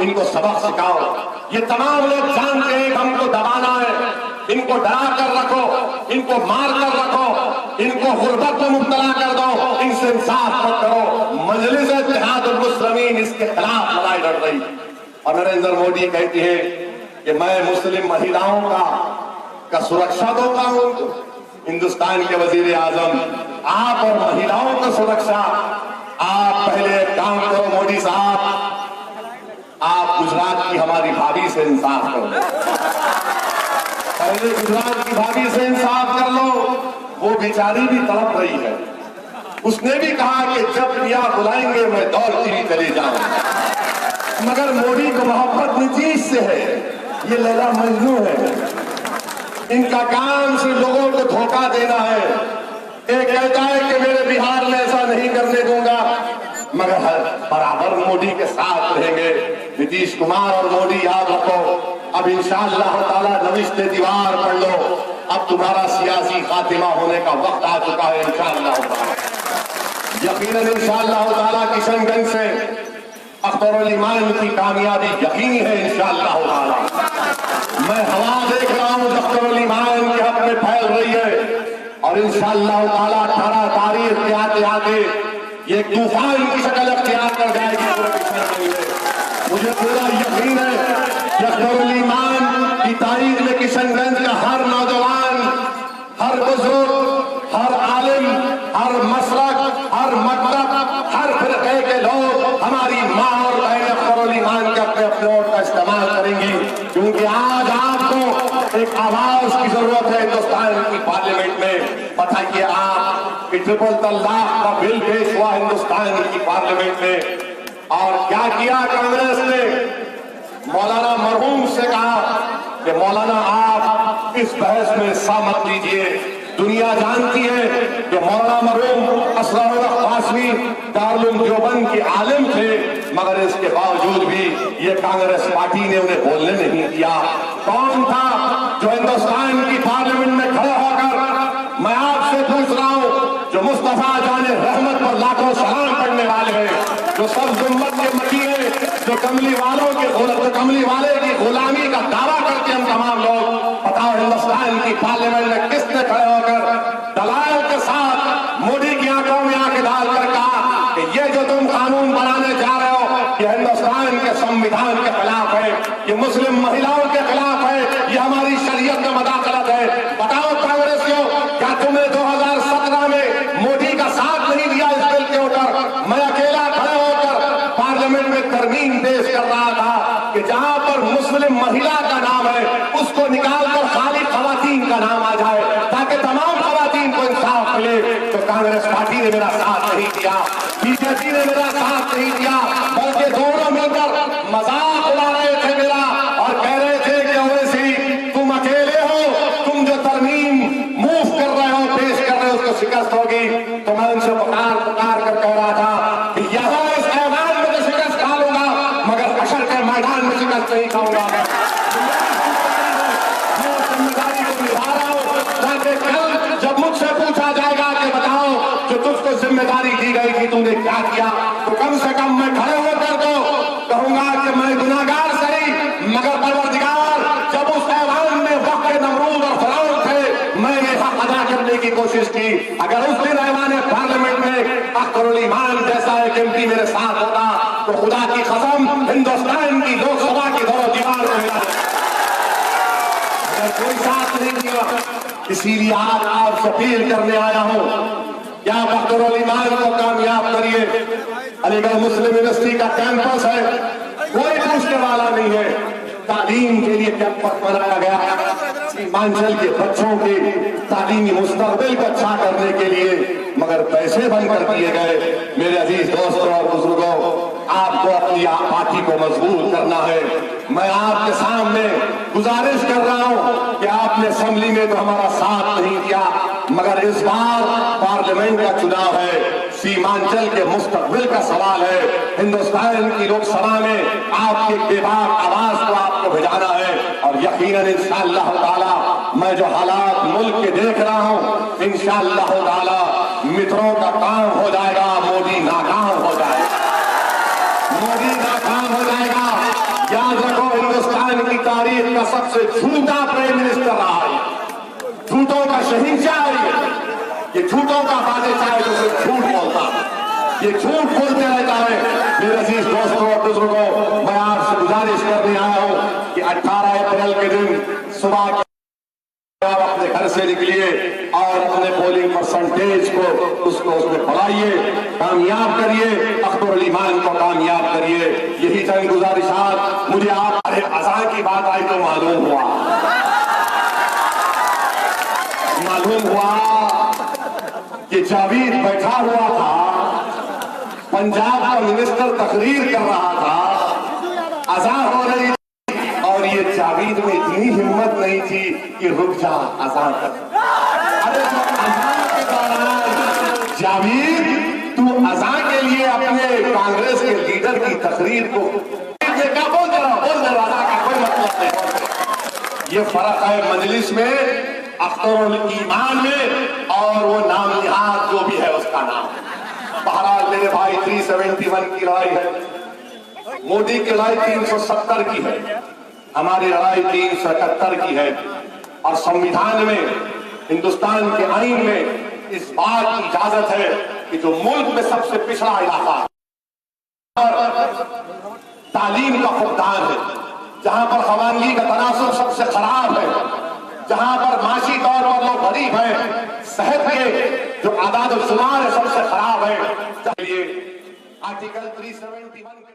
इनको सबक सिखाओ। ये तमाम लोग जानते हैं कि हमको दबाना है, इनको डरा कर रखो, इनको मार कर रखो, इनको गुर्बत में मुब्तला कर दो, इनसे इंसाफ मत करो। मजलिस इत्तेहादुल मुस्लिमीन इसके खिलाफ लड़ाई लड़ रही। और नरेंद्र मोदी कहती है कि मैं मुस्लिम महिलाओं का सुरक्षा दूंगा उनको। हिंदुस्तान के वजीर आजम आप और महिलाओं का सुरक्षा, आप पहले एक काम करो मोदी साहब, आप गुजरात की हमारी भाभी से इंसाफ करो। पहले गुजरात की भाभी से इंसाफ कर लो, वो बेचारी भी तड़प रही है। उसने भी कहा कि जब पिया बुलाएंगे मैं दौड़ती भी चली जाऊं। मगर मोदी को मोहब्बत नीतीश से है, ये लैला मजनू है। इनका काम से लोगों को धोखा देना है। एक कहता है कि मेरे बिहार में ऐसा नहीं करने दूंगा, मगर बराबर मोदी के साथ रहेंगे। नीतीश कुमार और मोदी याद रखो, अब इंशाअल्लाह ताला नविश्ते दीवार पढ़ लो, अब तुम्हारा सियासी खातिमा होने का वक्त आ चुका है इंशाअल्लाह ताला। यकीनन इंशाअल्लाह ताला किशनगंज से अख्तरुल ईमान की कामयाबी यकीनी है इंशाअल्लाह ताला। मैं हवा देख रहा हूं अख्तरुल ईमान के हक में फैल रही है और इंशाअल्लाह ताला 18 तारीख के आते आते ये तूफान की शक्ल अख्तियार कर जाएगी पूरे किशनगंज में। मुझे पूरा यकीन है अख्तरुल ईमान की तारीख में किशनगंज का हर नौजवान, हर बुजुर्ग, हर आलिम, हर मसलक, हर मकतब, हर फिरके के लोग हमारी माँ और बहन अख्तरुल ईमान के अपने अपने वोट का इस्तेमाल करेंगी। क्योंकि आज आपको एक आवाज की जरूरत है हिंदुस्तान की पार्लियामेंट में। बताइए आप कि ट्रिपल तलाक का बिल पेश हुआ हिंदुस्तान की पार्लियामेंट में और क्या किया कांग्रेस ने? मौलाना मरहूम से कहा कि मौलाना आप इस बहस में हिस्सा मत लीजिए। दुनिया जानती है कि मौलाना मरहूम असरारुल कासमी दारुल देवबंद के आलिम थे, मगर इसके बावजूद भी ये कांग्रेस पार्टी ने उन्हें बोलने नहीं दिया। कौन था जो हिंदुस्तान की पार्लियामेंट में खड़े होकर, मैं आपसे पूछ रहा हूं, जो मुस्तफा जाने रहमत पर लाखों सलाम पढ़ने वाले हैं, जो सब उम्मत के मती है, जो कमली वाले की गुलामी का दावा करते हम तमाम लोग, बताओ हिंदुस्तान की पार्लियामेंट में किसने खड़े होकर दलाल के साथ मोदी की आंखों में आंखें डालकर कहा कि ये जो तुम कानून बनाने जा रहे हो ये हिंदुस्तान के संविधान के खिलाफ है, ये मुस्लिम महिलाओं के खिलाफ है, ये हमारी शरीयत में मदाखलत है। बताओ कांग्रेसियों, क्या तुमने 2017 में मोदी का साथ नहीं दिया इस बिल के ऊपर? मैं अकेला खड़े होकर पार्लियामेंट में तरमीम पेश कर रहा था कि जहां पर मुस्लिम महिला का नाम है उसको निकालकर खाली खवातीन का नाम आ जाए ताकि तमाम खवातीन को इंसाफ मिले। तो कांग्रेस पार्टी ने मेरा साथ नहीं दिया, बीजेपी ने मेरा साथ नहीं दिया, बल्कि दोनों मिलकर मजाक उड़ा रहे थे मेरा और कह रहे थे कि ओवैसी तुम अकेले हो, तुम जो तरमीम मूव कर रहे हो, पेश कर रहे हो, उसको शिकस्त होगी। तो मैं उनसे पुकार कर कह रहा था कि यहाँ इस ऐवान में तो शिकस्त खा लूंगा, मगर हशर के मैदान में शिकस्त नहीं खाऊंगा। जिम्मेदारी को निभा रहा हूं ताकि कल जब मुझसे पूछा जाएगा कि बताओ जो तुझको जिम्मेदारी दी गई थी तुमने क्या किया, तो कम से कम मैं खड़े होकर तो कहूंगा कि मैं गुनाहगार सही, मगर परवरदिगार जब उस ऐवान में वक्त नमरूद और फिरौन थे मैंने हक अदा करने की कोशिश की। अगर उस दिन ऐवान पार्लियामेंट में अख्तरुल ईमान जैसा एक एमपी मेरे साथ होता तो खुदा की कसम हिंदुस्तान की लोकसभा की दौर दीवार को मिला, कोई साथ नहीं दिया। इसीलिए आज आपसे अपील करने आया हूं, क्या अख्तरुल ईमान को कामयाब करिए। अलीगढ़ मुस्लिम यूनिवर्सिटी का कैंपस है, कोई पूछने वाला नहीं है। तालीम के लिए कैंपस बनाया गया, सीमांचल के बच्चों के तालीमी मुस्तकबिल को अच्छा करने के लिए, मगर पैसे बंद कर दिए गए। मेरे अजीज दोस्तों और बुजुर्गों, आपको अपनी पार्टी को मजबूत करना है। मैं आपके सामने गुजारिश कर रहा हूं कि आपने असेंबली में तो हमारा साथ नहीं दिया, मगर इस बार पार्लियामेंट का चुनाव है, सीमांचल के मुस्तकबिल का सवाल है। हिंदुस्तान की लोकसभा में आपकी बेबाक आवाज को आपको भिजाना है और यकीनन इंशाअल्लाह ताला मैं जो हालात मुल्क के देख रहा हूं, इंशाअल्लाह ताला मित्रों का काम हो जाएगा, मोदी नाकाम हो जाएगा, मोदी नाकाम हो जाएगा। सबसे झूठा प्राइम मिनिस्टर रहा है, झूठों का शहींशाह है। ये झूठों का बादशाह है, जो सिर्फ झूठ बोलता है, ये झूठ बोलते रहता है। मेरे अजीज दोस्तों और बुजुर्गों, मैं आपसे गुजारिश करने आया हूं कि 18 अप्रैल के दिन सुबह आप अपने घर से निकलिए और अपने पोलिंग परसेंटेज को उसमें बढ़ाइए, कामयाब करिए, अख्तर अल ईमान को कामयाब करिए। यही चंद गुजारिशात मुझे आप अज़ान की बात आई तो मालूम हुआ कि जावेद बैठा हुआ था, पंजाब का मिनिस्टर तकरीर कर रहा था, अज़ान हो रही थी और ये जावेद में इतनी हिम्मत नहीं थी कि रुक जा अज़ान कर। अरे अज़ान के दौरान जावेद तू अज़ान के लिए अपने कांग्रेस के लीडर की तकरीर को बोल दे रहा का कोई मतलब नहीं। ये फर्क है मजलिस में, अख्तर ईमान में, और वो नाम निहाद जो भी है उसका नाम। बहरहाल मेरे भाई 371 की लड़ाई है, मोदी की लड़ाई 370 की है, हमारी लड़ाई 371 की है। और संविधान में, हिंदुस्तान के आईन में इस बात की इजाजत है कि जो मुल्क में सबसे पिछड़ा इलाका तालीम का फुकदान है, जहां पर खवानगी का तनासुब सबसे खराब है, जहां पर माशी तौर पर लोग गरीब हैं, सेहत के जो आदाद शुमार है सबसे खराब है, आर्टिकल 371